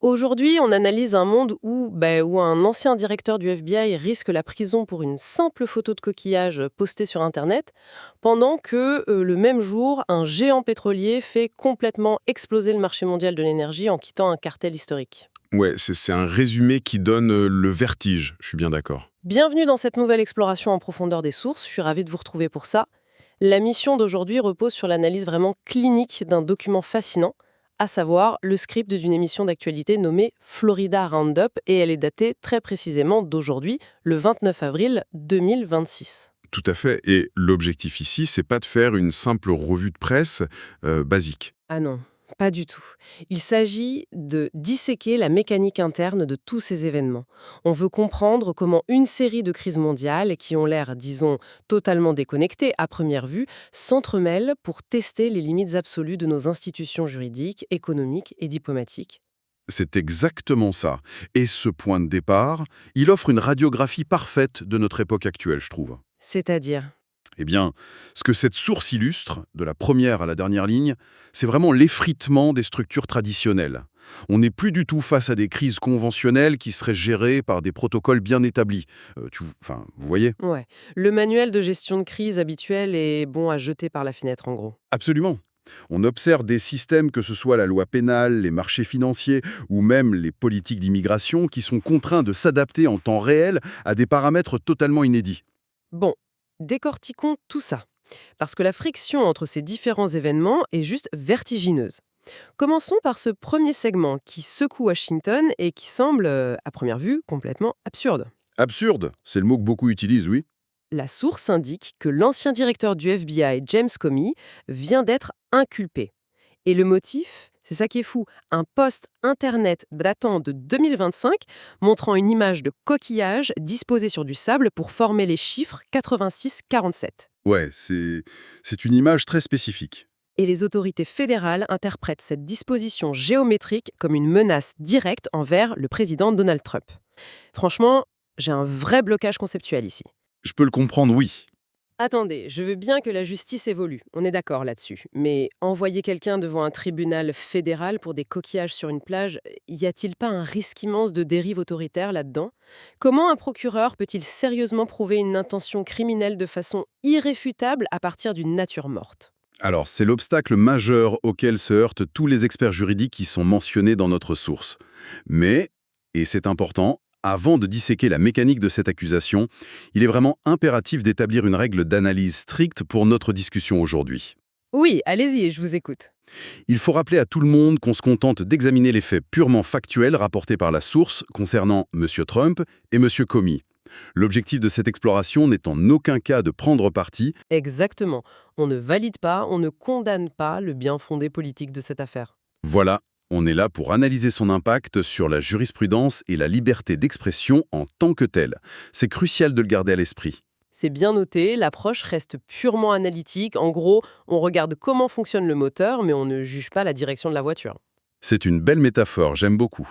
Aujourd'hui, on analyse un monde où un ancien directeur du FBI risque la prison pour une simple photo de coquillage postée sur Internet, pendant que, le même jour, un géant pétrolier fait complètement exploser le marché mondial de l'énergie en quittant un cartel historique. Ouais, c'est un résumé qui donne le vertige, je suis bien d'accord. Bienvenue dans cette nouvelle exploration en profondeur des sources, je suis ravie de vous retrouver pour ça. La mission d'aujourd'hui repose sur l'analyse vraiment clinique d'un document fascinant, à savoir le script d'une émission d'actualité nommée Florida Roundup, et elle est datée très précisément d'aujourd'hui, le 29 avril 2026. Tout à fait. Et l'objectif ici, c'est pas de faire une simple revue de presse basique. Ah non, pas du tout. Il s'agit de disséquer la mécanique interne de tous ces événements. On veut comprendre comment une série de crises mondiales, qui ont l'air, disons, totalement déconnectées à première vue, s'entremêlent pour tester les limites absolues de nos institutions juridiques, économiques et diplomatiques. C'est exactement ça. Et ce point de départ, il offre une radiographie parfaite de notre époque actuelle, je trouve. C'est-à-dire. Eh bien, ce que cette source illustre, de la première à la dernière ligne, c'est vraiment l'effritement des structures traditionnelles. On n'est plus du tout face à des crises conventionnelles qui seraient gérées par des protocoles bien établis. Vous voyez? Ouais. Le manuel de gestion de crise habituel est bon à jeter par la fenêtre, en gros. Absolument. On observe des systèmes, que ce soit la loi pénale, les marchés financiers ou même les politiques d'immigration, qui sont contraints de s'adapter en temps réel à des paramètres totalement inédits. Bon, décortiquons tout ça. Parce que la friction entre ces différents événements est juste vertigineuse. Commençons par ce premier segment qui secoue Washington et qui semble, à première vue, complètement absurde. Absurde, c'est le mot que beaucoup utilisent, oui. La source indique que l'ancien directeur du FBI, James Comey, vient d'être inculpé. Et le motif, c'est ça qui est fou, un post Internet datant de 2025 montrant une image de coquillage disposée sur du sable pour former les chiffres 86-47. Ouais, c'est une image très spécifique. Et les autorités fédérales interprètent cette disposition géométrique comme une menace directe envers le président Donald Trump. Franchement, j'ai un vrai blocage conceptuel ici. Je peux le comprendre, oui. Attendez, je veux bien que la justice évolue, on est d'accord là-dessus. Mais envoyer quelqu'un devant un tribunal fédéral pour des coquillages sur une plage, y a-t-il pas un risque immense de dérive autoritaire là-dedans? Comment un procureur peut-il sérieusement prouver une intention criminelle de façon irréfutable à partir d'une nature morte? Alors, c'est l'obstacle majeur auquel se heurtent tous les experts juridiques qui sont mentionnés dans notre source. Mais, et c'est important, avant de disséquer la mécanique de cette accusation, il est vraiment impératif d'établir une règle d'analyse stricte pour notre discussion aujourd'hui. Oui, allez-y, je vous écoute. Il faut rappeler à tout le monde qu'on se contente d'examiner les faits purement factuels rapportés par la source concernant M. Trump et M. Comey. L'objectif de cette exploration n'est en aucun cas de prendre parti. Exactement. On ne valide pas, on ne condamne pas le bien fondé politique de cette affaire. Voilà, on est là pour analyser son impact sur la jurisprudence et la liberté d'expression en tant que telle. C'est crucial de le garder à l'esprit. C'est bien noté, l'approche reste purement analytique. En gros, on regarde comment fonctionne le moteur, mais on ne juge pas la direction de la voiture. C'est une belle métaphore, j'aime beaucoup.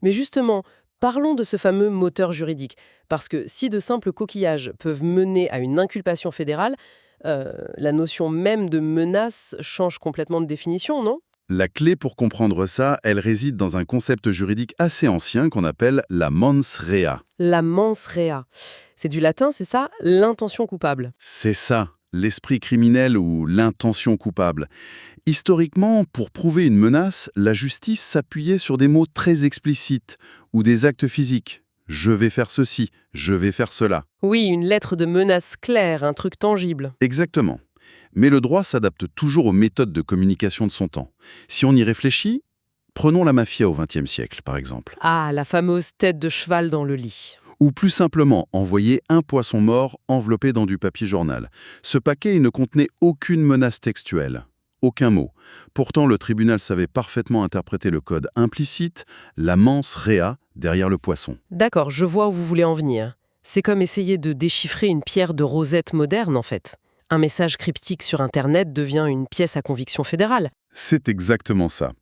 Mais justement, parlons de ce fameux moteur juridique. Parce que si de simples coquillages peuvent mener à une inculpation fédérale, la notion même de menace change complètement de définition, non? La clé pour comprendre ça, elle réside dans un concept juridique assez ancien qu'on appelle la mens rea. La mens rea. C'est du latin, c'est ça? L'intention coupable. C'est ça, l'esprit criminel ou l'intention coupable. Historiquement, pour prouver une menace, la justice s'appuyait sur des mots très explicites ou des actes physiques. Je vais faire ceci, je vais faire cela. Oui, une lettre de menace claire, un truc tangible. Exactement. Mais le droit s'adapte toujours aux méthodes de communication de son temps. Si on y réfléchit, prenons la mafia au XXe siècle, par exemple. Ah, la fameuse tête de cheval dans le lit. Ou plus simplement, envoyer un poisson mort enveloppé dans du papier journal. Ce paquet il ne contenait aucune menace textuelle. Aucun mot. Pourtant, le tribunal savait parfaitement interpréter le code implicite, la mens rea, derrière le poisson. D'accord, je vois où vous voulez en venir. C'est comme essayer de déchiffrer une pierre de rosette moderne, en fait. Un message cryptique sur Internet devient une pièce à conviction fédérale. C'est exactement ça.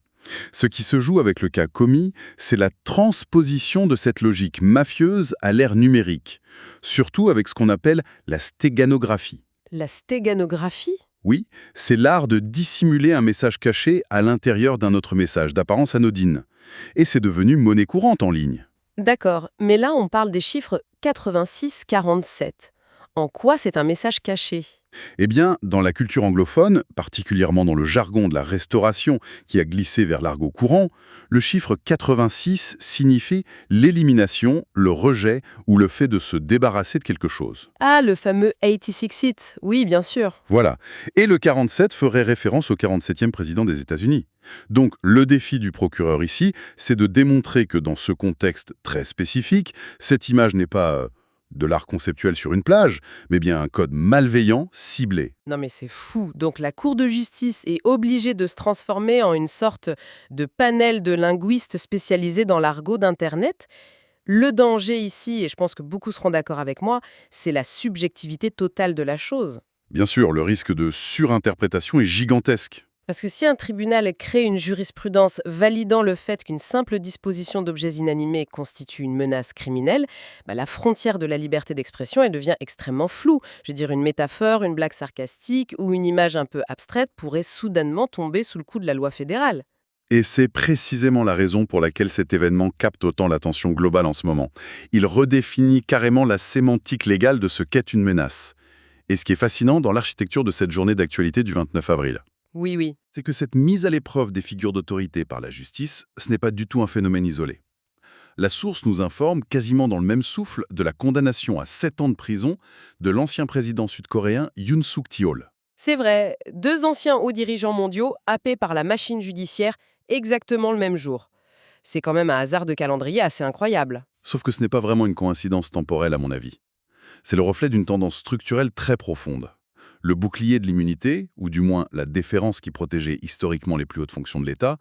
Ce qui se joue avec le cas Comey, c'est la transposition de cette logique mafieuse à l'ère numérique, surtout avec ce qu'on appelle la stéganographie. La stéganographie? Oui, c'est l'art de dissimuler un message caché à l'intérieur d'un autre message, d'apparence anodine. Et c'est devenu monnaie courante en ligne. D'accord, mais là on parle des chiffres 86-47. En quoi c'est un message caché? Eh bien, dans la culture anglophone, particulièrement dans le jargon de la restauration qui a glissé vers l'argot courant, le chiffre 86 signifie l'élimination, le rejet ou le fait de se débarrasser de quelque chose. Ah, le fameux 86 hit, oui bien sûr. Voilà. Et le 47 ferait référence au 47e président des États-Unis. Donc, le défi du procureur ici, c'est de démontrer que dans ce contexte très spécifique, cette image n'est pas de l'art conceptuel sur une plage, mais bien un code malveillant, ciblé. Non mais c'est fou. Donc la Cour de justice est obligée de se transformer en une sorte de panel de linguistes spécialisés dans l'argot d'Internet. Le danger ici, et je pense que beaucoup seront d'accord avec moi, c'est la subjectivité totale de la chose. Bien sûr, le risque de surinterprétation est gigantesque. Parce que si un tribunal crée une jurisprudence validant le fait qu'une simple disposition d'objets inanimés constitue une menace criminelle, bah, la frontière de la liberté d'expression elle devient extrêmement floue. Je veux dire, une métaphore, une blague sarcastique ou une image un peu abstraite pourrait soudainement tomber sous le coup de la loi fédérale. Et c'est précisément la raison pour laquelle cet événement capte autant l'attention globale en ce moment. Il redéfinit carrément la sémantique légale de ce qu'est une menace. Et ce qui est fascinant dans l'architecture de cette journée d'actualité du 29 avril, Oui, oui. c'est que cette mise à l'épreuve des figures d'autorité par la justice, ce n'est pas du tout un phénomène isolé. La source nous informe quasiment dans le même souffle de la condamnation à 7 ans de prison de l'ancien président sud-coréen Yoon Suk-yeol. C'est vrai, deux anciens hauts dirigeants mondiaux happés par la machine judiciaire exactement le même jour. C'est quand même un hasard de calendrier assez incroyable. Sauf que ce n'est pas vraiment une coïncidence temporelle à mon avis. C'est le reflet d'une tendance structurelle très profonde. Le bouclier de l'immunité, ou du moins la déférence qui protégeait historiquement les plus hautes fonctions de l'État,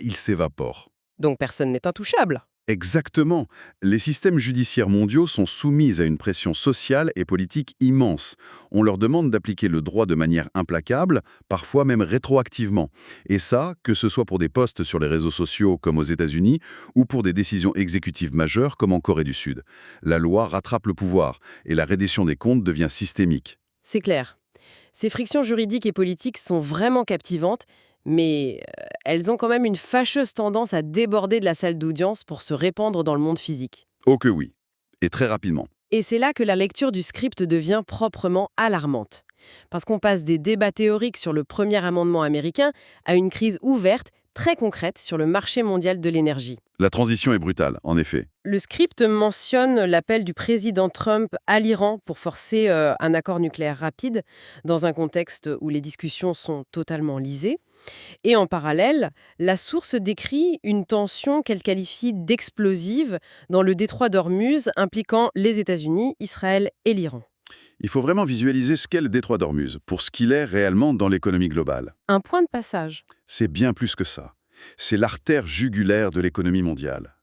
il s'évapore. Donc personne n'est intouchable. Exactement. Les systèmes judiciaires mondiaux sont soumis à une pression sociale et politique immense. On leur demande d'appliquer le droit de manière implacable, parfois même rétroactivement. Et ça, que ce soit pour des postes sur les réseaux sociaux comme aux États-Unis ou pour des décisions exécutives majeures comme en Corée du Sud. La loi rattrape le pouvoir et la reddition des comptes devient systémique. C'est clair. Ces frictions juridiques et politiques sont vraiment captivantes, mais elles ont quand même une fâcheuse tendance à déborder de la salle d'audience pour se répandre dans le monde physique. Oh que oui. Et très rapidement. Et c'est là que la lecture du script devient proprement alarmante. Parce qu'on passe des débats théoriques sur le premier amendement américain à une crise ouverte, très concrète, sur le marché mondial de l'énergie. La transition est brutale, en effet. Le script mentionne l'appel du président Trump à l'Iran pour forcer un accord nucléaire rapide, dans un contexte où les discussions sont totalement lisées. Et en parallèle, la source décrit une tension qu'elle qualifie d'explosive dans le détroit d'Ormuz impliquant les États-Unis, Israël et l'Iran. Il faut vraiment visualiser ce qu'est le détroit d'Ormuz, pour ce qu'il est réellement dans l'économie globale. Un point de passage. C'est bien plus que ça. C'est l'artère jugulaire de l'économie mondiale.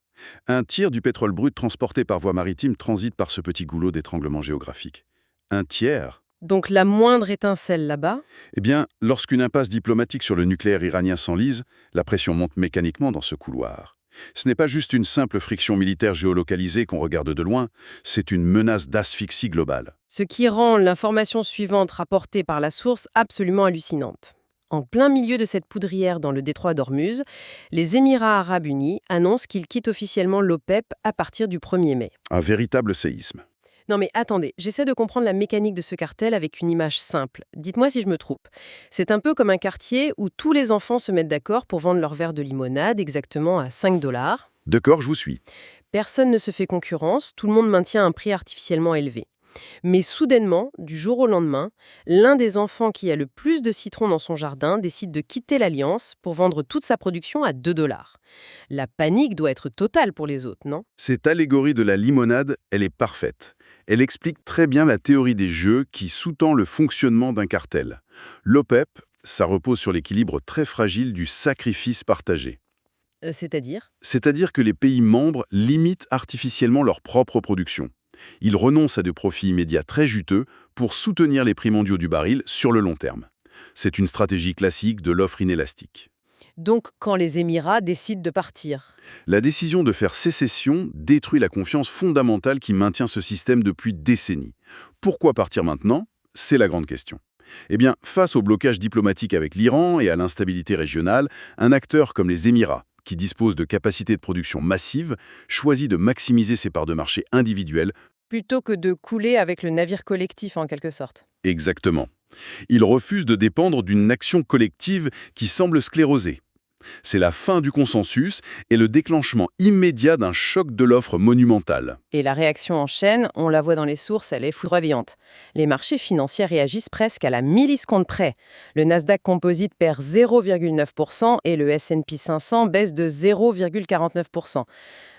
Un tiers du pétrole brut transporté par voie maritime transite par ce petit goulot d'étranglement géographique. Un tiers. Donc la moindre étincelle là-bas. Eh bien, lorsqu'une impasse diplomatique sur le nucléaire iranien s'enlise, la pression monte mécaniquement dans ce couloir. Ce n'est pas juste une simple friction militaire géolocalisée qu'on regarde de loin, c'est une menace d'asphyxie globale. Ce qui rend l'information suivante rapportée par la source absolument hallucinante. En plein milieu de cette poudrière dans le détroit d'Ormuz, les Émirats arabes unis annoncent qu'ils quittent officiellement l'OPEP à partir du 1er mai. Un véritable séisme. Non mais attendez, j'essaie de comprendre la mécanique de ce cartel avec une image simple. Dites-moi si je me trompe. C'est un peu comme un quartier où tous les enfants se mettent d'accord pour vendre leur verre de limonade exactement à 5 $. D'accord, je vous suis. Personne ne se fait concurrence, tout le monde maintient un prix artificiellement élevé. Mais soudainement, du jour au lendemain, l'un des enfants qui a le plus de citrons dans son jardin décide de quitter l'Alliance pour vendre toute sa production à 2 $. La panique doit être totale pour les autres, non? Cette allégorie de la limonade, elle est parfaite. Elle explique très bien la théorie des jeux qui sous-tend le fonctionnement d'un cartel. L'OPEP, ça repose sur l'équilibre très fragile du sacrifice partagé. C'est-à-dire? C'est-à-dire que les pays membres limitent artificiellement leur propre production. Ils renoncent à des profits immédiats très juteux pour soutenir les prix mondiaux du baril sur le long terme. C'est une stratégie classique de l'offre inélastique. Donc quand les Émirats décident de partir. La décision de faire sécession détruit la confiance fondamentale qui maintient ce système depuis décennies. Pourquoi partir maintenant? C'est la grande question. Eh bien, face au blocage diplomatique avec l'Iran et à l'instabilité régionale, un acteur comme les Émirats, qui dispose de capacités de production massives, choisit de maximiser ses parts de marché individuelles. Plutôt que de couler avec le navire collectif en quelque sorte. Exactement. Il refuse de dépendre d'une action collective qui semble sclérosée. C'est la fin du consensus et le déclenchement immédiat d'un choc de l'offre monumentale. Et la réaction en chaîne, on la voit dans les sources, elle est foudroyante. Les marchés financiers réagissent presque à la milliseconde près. Le Nasdaq Composite perd 0,9% et le S&P 500 baisse de 0,49%.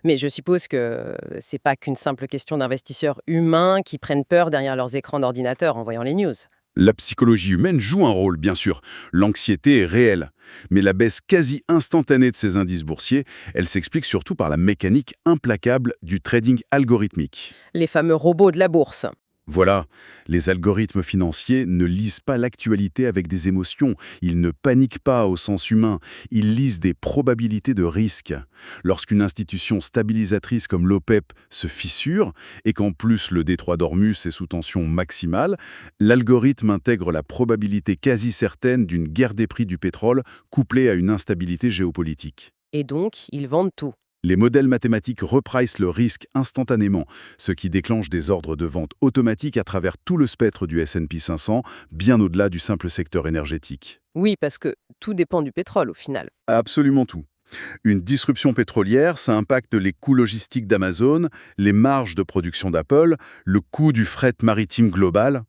Mais je suppose que c'est pas qu'une simple question d'investisseurs humains qui prennent peur derrière leurs écrans d'ordinateur en voyant les news. La psychologie humaine joue un rôle, bien sûr. L'anxiété est réelle. Mais la baisse quasi instantanée de ces indices boursiers, elle s'explique surtout par la mécanique implacable du trading algorithmique. Les fameux robots de la bourse. Voilà, les algorithmes financiers ne lisent pas l'actualité avec des émotions, ils ne paniquent pas au sens humain, ils lisent des probabilités de risque. Lorsqu'une institution stabilisatrice comme l'OPEP se fissure, et qu'en plus le détroit d'Ormuz est sous tension maximale, l'algorithme intègre la probabilité quasi certaine d'une guerre des prix du pétrole couplée à une instabilité géopolitique. Et donc, ils vendent tout. Les modèles mathématiques repricent le risque instantanément, ce qui déclenche des ordres de vente automatiques à travers tout le spectre du S&P 500, bien au-delà du simple secteur énergétique. Oui, parce que tout dépend du pétrole au final. Absolument tout. Une disruption pétrolière, ça impacte les coûts logistiques d'Amazon, les marges de production d'Apple, le coût du fret maritime global.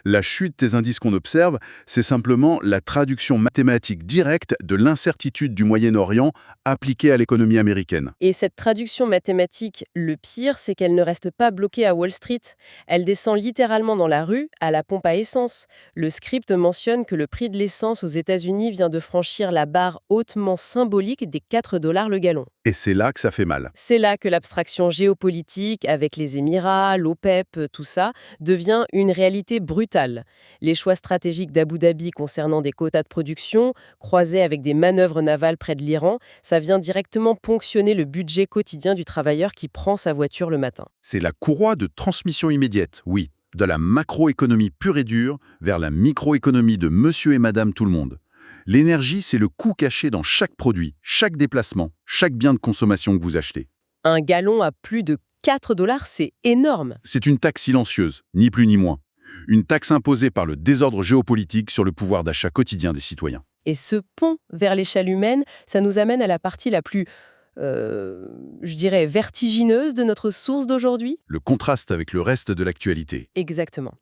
La chute des indices qu'on observe, c'est simplement la traduction mathématique directe de l'incertitude du Moyen-Orient appliquée à l'économie américaine. Et cette traduction mathématique, le pire, c'est qu'elle ne reste pas bloquée à Wall Street. Elle descend littéralement dans la rue, à la pompe à essence. Le script mentionne que le prix de l'essence aux États-Unis vient de franchir la barre hautement symbolique des 4 $ le gallon. Et c'est là que ça fait mal. C'est là que l'abstraction géopolitique, avec les Émirats, l'OPEP, tout ça, devient une réalité brutale. Les choix stratégiques d'Abu Dhabi concernant des quotas de production, croisés avec des manœuvres navales près de l'Iran, ça vient directement ponctionner le budget quotidien du travailleur qui prend sa voiture le matin. C'est la courroie de transmission immédiate, oui, de la macroéconomie pure et dure vers la microéconomie de monsieur et madame tout le monde. L'énergie, c'est le coût caché dans chaque produit, chaque déplacement, chaque bien de consommation que vous achetez. Un gallon à plus de 4 $, c'est énorme. C'est une taxe silencieuse, ni plus ni moins. Une taxe imposée par le désordre géopolitique sur le pouvoir d'achat quotidien des citoyens. Et ce pont vers l'échelle humaine, ça nous amène à la partie la plus, je dirais, vertigineuse de notre source d'aujourd'hui. Le contraste avec le reste de l'actualité. Exactement.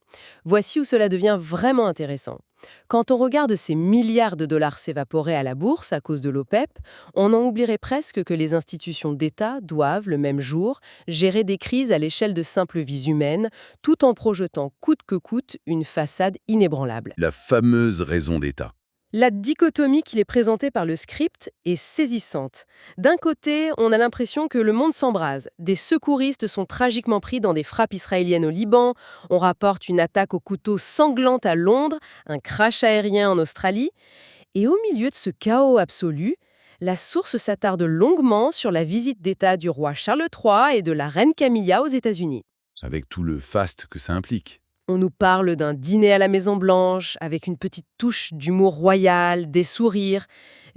Voici où cela devient vraiment intéressant. Quand on regarde ces milliards de dollars s'évaporer à la bourse à cause de l'OPEP, on en oublierait presque que les institutions d'État doivent, le même jour, gérer des crises à l'échelle de simples vies humaines, tout en projetant coûte que coûte une façade inébranlable. La fameuse raison d'État. La dichotomie qu'il est présentée par le script est saisissante. D'un côté, on a l'impression que le monde s'embrase. Des secouristes sont tragiquement pris dans des frappes israéliennes au Liban, on rapporte une attaque au couteau sanglante à Londres, un crash aérien en Australie. Et au milieu de ce chaos absolu, la source s'attarde longuement sur la visite d'État du roi Charles III et de la reine Camilla aux États-Unis. Avec tout le faste que ça implique. On nous parle d'un dîner à la Maison-Blanche, avec une petite touche d'humour royal, des sourires.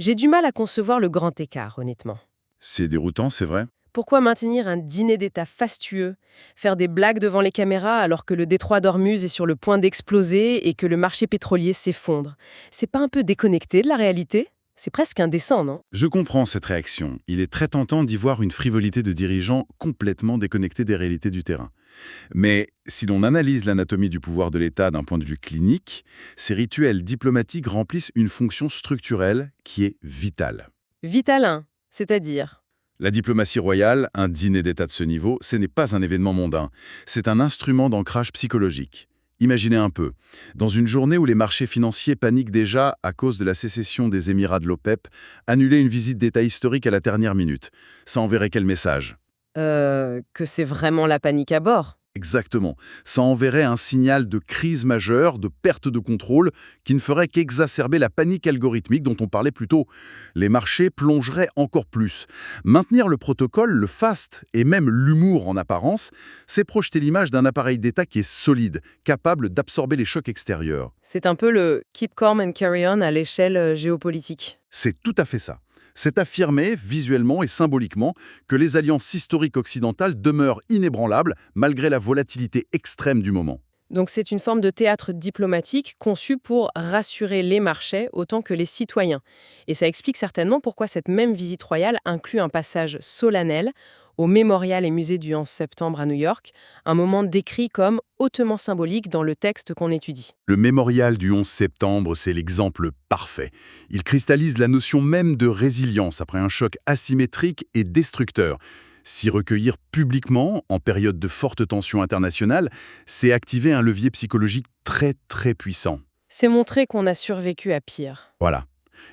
J'ai du mal à concevoir le grand écart, honnêtement. C'est déroutant, c'est vrai. Pourquoi maintenir un dîner d'État fastueux, faire des blagues devant les caméras alors que le détroit d'Ormuz est sur le point d'exploser et que le marché pétrolier s'effondre? C'est pas un peu déconnecté de la réalité? C'est presque indécent, non? Je comprends cette réaction. Il est très tentant d'y voir une frivolité de dirigeants complètement déconnectés des réalités du terrain. Mais si l'on analyse l'anatomie du pouvoir de l'État d'un point de vue clinique, ces rituels diplomatiques remplissent une fonction structurelle qui est vitale. Vitalin, c'est-à-dire? La diplomatie royale, un dîner d'État de ce niveau, ce n'est pas un événement mondain. C'est un instrument d'ancrage psychologique. Imaginez un peu, dans une journée où les marchés financiers paniquent déjà à cause de la sécession des Émirats de l'OPEP, annuler une visite d'État historique à la dernière minute, ça enverrait quel message? Que c'est vraiment la panique à bord. Exactement. Ça enverrait un signal de crise majeure, de perte de contrôle, qui ne ferait qu'exacerber la panique algorithmique dont on parlait plus tôt. Les marchés plongeraient encore plus. Maintenir le protocole, le faste et même l'humour en apparence, c'est projeter l'image d'un appareil d'État qui est solide, capable d'absorber les chocs extérieurs. C'est un peu le keep calm and carry on à l'échelle géopolitique. C'est tout à fait ça. C'est affirmer, visuellement et symboliquement, que les alliances historiques occidentales demeurent inébranlables malgré la volatilité extrême du moment. Donc c'est une forme de théâtre diplomatique conçu pour rassurer les marchés autant que les citoyens. Et ça explique certainement pourquoi cette même visite royale inclut un passage solennel au mémorial et musée du 11 septembre à New York, un moment décrit comme hautement symbolique dans le texte qu'on étudie. Le mémorial du 11 septembre, c'est l'exemple parfait. Il cristallise la notion même de résilience après un choc asymétrique et destructeur. S'y recueillir publiquement, en période de forte tension internationale, c'est activer un levier psychologique très très puissant. C'est montrer qu'on a survécu à pire. Voilà.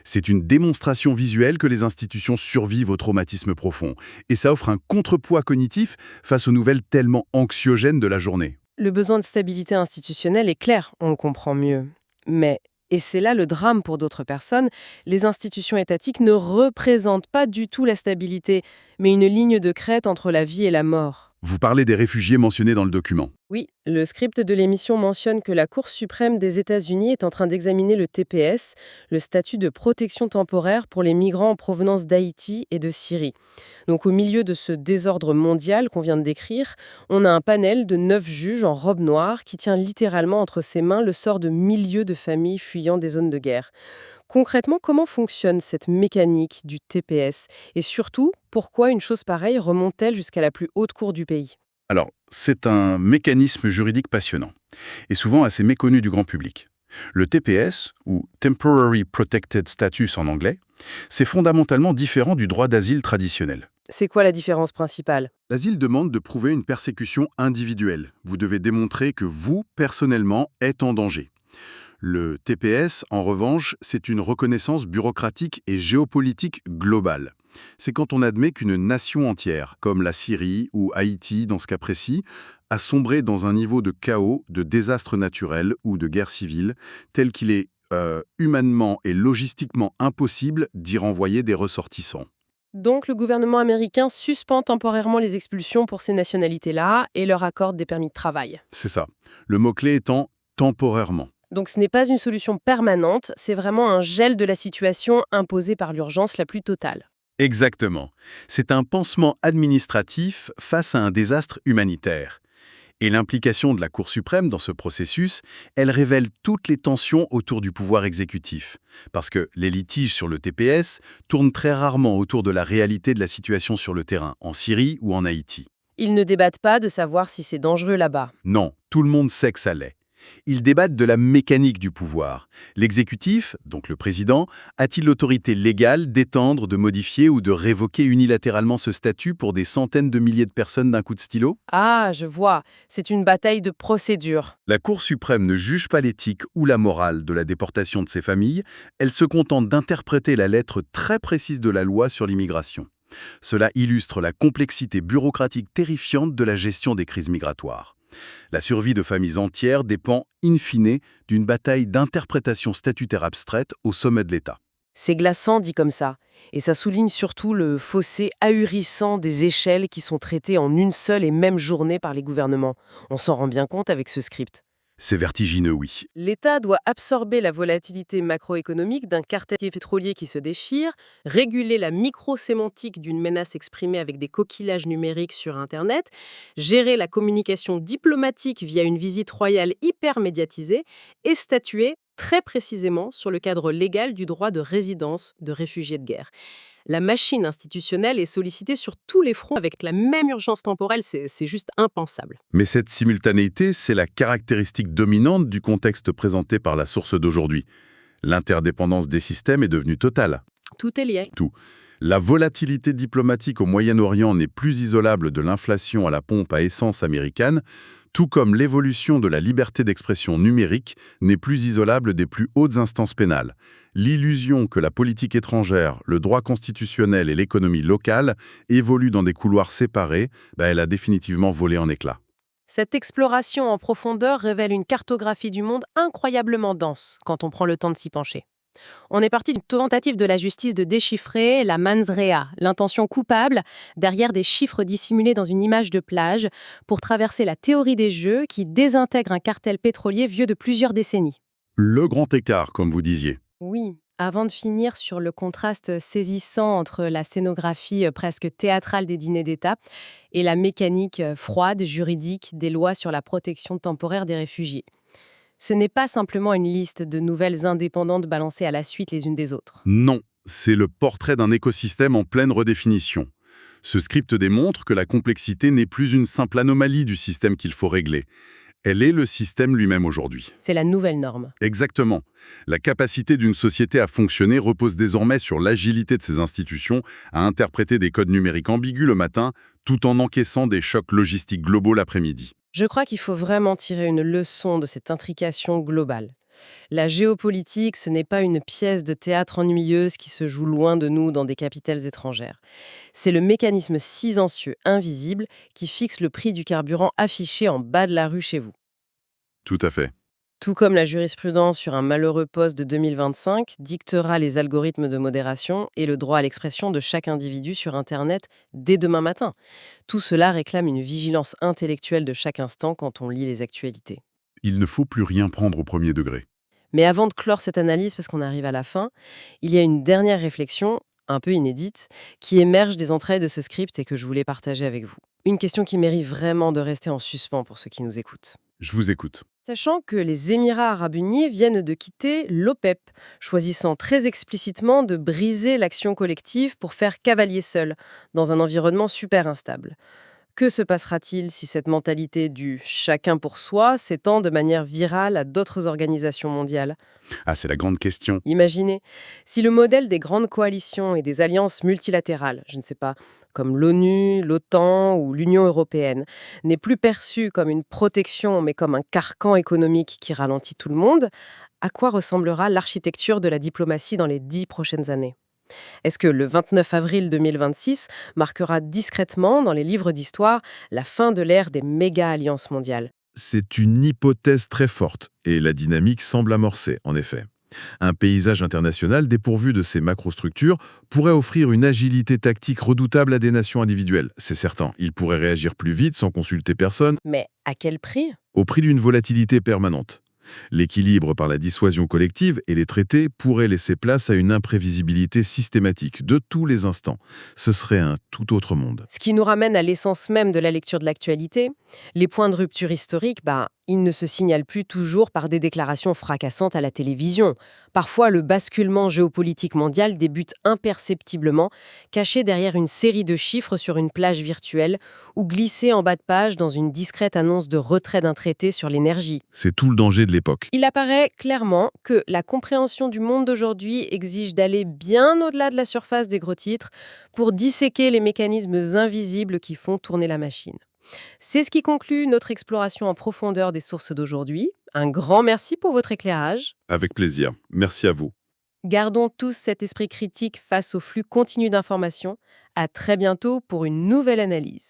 C'est une démonstration visuelle que les institutions survivent au traumatisme profond. Et ça offre un contrepoids cognitif face aux nouvelles tellement anxiogènes de la journée. Le besoin de stabilité institutionnelle est clair, on le comprend mieux. Mais, et c'est là le drame pour d'autres personnes, les institutions étatiques ne représentent pas du tout la stabilité, mais une ligne de crête entre la vie et la mort. Vous parlez des réfugiés mentionnés dans le document. Oui, le script de l'émission mentionne que la Cour suprême des États-Unis est en train d'examiner le TPS, le statut de protection temporaire pour les migrants en provenance d'Haïti et de Syrie. Donc au milieu de ce désordre mondial qu'on vient de décrire, on a un panel de 9 juges en robe noire qui tient littéralement entre ses mains le sort de milliers de familles fuyant des zones de guerre. Concrètement, comment fonctionne cette mécanique du TPS? Et surtout, pourquoi une chose pareille remonte-t-elle jusqu'à la plus haute cour du pays? Alors, c'est un mécanisme juridique passionnant et souvent assez méconnu du grand public. Le TPS, ou Temporary Protected Status en anglais, c'est fondamentalement différent du droit d'asile traditionnel. C'est quoi la différence principale? L'asile demande de prouver une persécution individuelle. Vous devez démontrer que vous, personnellement, êtes en danger. Le TPS, en revanche, c'est une reconnaissance bureaucratique et géopolitique globale. C'est quand on admet qu'une nation entière, comme la Syrie ou Haïti dans ce cas précis, a sombré dans un niveau de chaos, de désastre naturel ou de guerre civile, tel qu'il est humainement et logistiquement impossible d'y renvoyer des ressortissants. Donc le gouvernement américain suspend temporairement les expulsions pour ces nationalités-là et leur accorde des permis de travail. C'est ça. Le mot-clé étant temporairement. Donc ce n'est pas une solution permanente, c'est vraiment un gel de la situation imposé par l'urgence la plus totale. Exactement. C'est un pansement administratif face à un désastre humanitaire. Et l'implication de la Cour suprême dans ce processus, elle révèle toutes les tensions autour du pouvoir exécutif. Parce que les litiges sur le TPS tournent très rarement autour de la réalité de la situation sur le terrain, en Syrie ou en Haïti. Ils ne débattent pas de savoir si c'est dangereux là-bas. Non, tout le monde sait que ça l'est. Ils débattent de la mécanique du pouvoir. L'exécutif, donc le président, a-t-il l'autorité légale d'étendre, de modifier ou de révoquer unilatéralement ce statut pour des centaines de milliers de personnes d'un coup de stylo? Ah, je vois, c'est une bataille de procédure. La Cour suprême ne juge pas l'éthique ou la morale de la déportation de ces familles, elle se contente d'interpréter la lettre très précise de la loi sur l'immigration. Cela illustre la complexité bureaucratique terrifiante de la gestion des crises migratoires. La survie de familles entières dépend, in fine, d'une bataille d'interprétation statutaire abstraite au sommet de l'État. C'est glaçant dit comme ça. Et ça souligne surtout le fossé ahurissant des échelles qui sont traitées en une seule et même journée par les gouvernements. On s'en rend bien compte avec ce script. C'est vertigineux, oui. L'État doit absorber la volatilité macroéconomique d'un cartel pétrolier qui se déchire, réguler la microsémantique d'une menace exprimée avec des coquillages numériques sur Internet, gérer la communication diplomatique via une visite royale hyper médiatisée et statuer très précisément sur le cadre légal du droit de résidence de réfugiés de guerre. La machine institutionnelle est sollicitée sur tous les fronts avec la même urgence temporelle, c'est juste impensable. Mais cette simultanéité, c'est la caractéristique dominante du contexte présenté par la source d'aujourd'hui. L'interdépendance des systèmes est devenue totale. Tout est lié. Tout. La volatilité diplomatique au Moyen-Orient n'est plus isolable de l'inflation à la pompe à essence américaine, tout comme l'évolution de la liberté d'expression numérique n'est plus isolable des plus hautes instances pénales. L'illusion que la politique étrangère, le droit constitutionnel et l'économie locale évoluent dans des couloirs séparés, elle a définitivement volé en éclats. Cette exploration en profondeur révèle une cartographie du monde incroyablement dense quand on prend le temps de s'y pencher. On est parti d'une tentative de la justice de déchiffrer la mens rea, l'intention coupable, derrière des chiffres dissimulés dans une image de plage, pour traverser la théorie des jeux qui désintègre un cartel pétrolier vieux de plusieurs décennies. Le grand écart, comme vous disiez. Oui, avant de finir sur le contraste saisissant entre la scénographie presque théâtrale des dîners d'État et la mécanique froide, juridique des lois sur la protection temporaire des réfugiés. Ce n'est pas simplement une liste de nouvelles indépendantes balancées à la suite les unes des autres. Non, c'est le portrait d'un écosystème en pleine redéfinition. Ce script démontre que la complexité n'est plus une simple anomalie du système qu'il faut régler. Elle est le système lui-même aujourd'hui. C'est la nouvelle norme. Exactement. La capacité d'une société à fonctionner repose désormais sur l'agilité de ses institutions à interpréter des codes numériques ambigus le matin, tout en encaissant des chocs logistiques globaux l'après-midi. Je crois qu'il faut vraiment tirer une leçon de cette intrication globale. La géopolitique, ce n'est pas une pièce de théâtre ennuyeuse qui se joue loin de nous dans des capitales étrangères. C'est le mécanisme silencieux, invisible, qui fixe le prix du carburant affiché en bas de la rue chez vous. Tout à fait. Tout comme la jurisprudence sur un malheureux poste de 2025 dictera les algorithmes de modération et le droit à l'expression de chaque individu sur Internet dès demain matin. Tout cela réclame une vigilance intellectuelle de chaque instant quand on lit les actualités. Il ne faut plus rien prendre au premier degré. Mais avant de clore cette analyse, parce qu'on arrive à la fin, il y a une dernière réflexion, un peu inédite, qui émerge des entrailles de ce script et que je voulais partager avec vous. Une question qui mérite vraiment de rester en suspens pour ceux qui nous écoutent. Je vous écoute. Sachant que les Émirats arabes unis viennent de quitter l'OPEP, choisissant très explicitement de briser l'action collective pour faire cavalier seul, dans un environnement super instable. Que se passera-t-il si cette mentalité du chacun pour soi s'étend de manière virale à d'autres organisations mondiales? Ah, c'est la grande question. Imaginez, si le modèle des grandes coalitions et des alliances multilatérales, je ne sais pas, comme l'ONU, l'OTAN ou l'Union européenne, n'est plus perçu comme une protection mais comme un carcan économique qui ralentit tout le monde, à quoi ressemblera l'architecture de la diplomatie dans les 10 prochaines années? Est-ce que le 29 avril 2026 marquera discrètement dans les livres d'histoire la fin de l'ère des méga-alliances mondiales? C'est une hypothèse très forte, et la dynamique semble amorcée, en effet. Un paysage international dépourvu de ces macrostructures pourrait offrir une agilité tactique redoutable à des nations individuelles, c'est certain. Il pourrait réagir plus vite sans consulter personne, Mais à quel prix? au prix d'une volatilité permanente. L'équilibre par la dissuasion collective et les traités pourraient laisser place à une imprévisibilité systématique de tous les instants. Ce serait un tout autre monde. Ce qui nous ramène à l'essence même de la lecture de l'actualité. Les points de rupture historiques, ils ne se signalent plus toujours par des déclarations fracassantes à la télévision. Parfois, le basculement géopolitique mondial débute imperceptiblement, caché derrière une série de chiffres sur une plage virtuelle ou glissé en bas de page dans une discrète annonce de retrait d'un traité sur l'énergie. C'est tout le danger de l'époque. Il apparaît clairement que la compréhension du monde d'aujourd'hui exige d'aller bien au-delà de la surface des gros titres pour disséquer les mécanismes invisibles qui font tourner la machine. C'est ce qui conclut notre exploration en profondeur des sources d'aujourd'hui. Un grand merci pour votre éclairage. Avec plaisir. Merci à vous. Gardons tous cet esprit critique face au flux continu d'informations. À très bientôt pour une nouvelle analyse.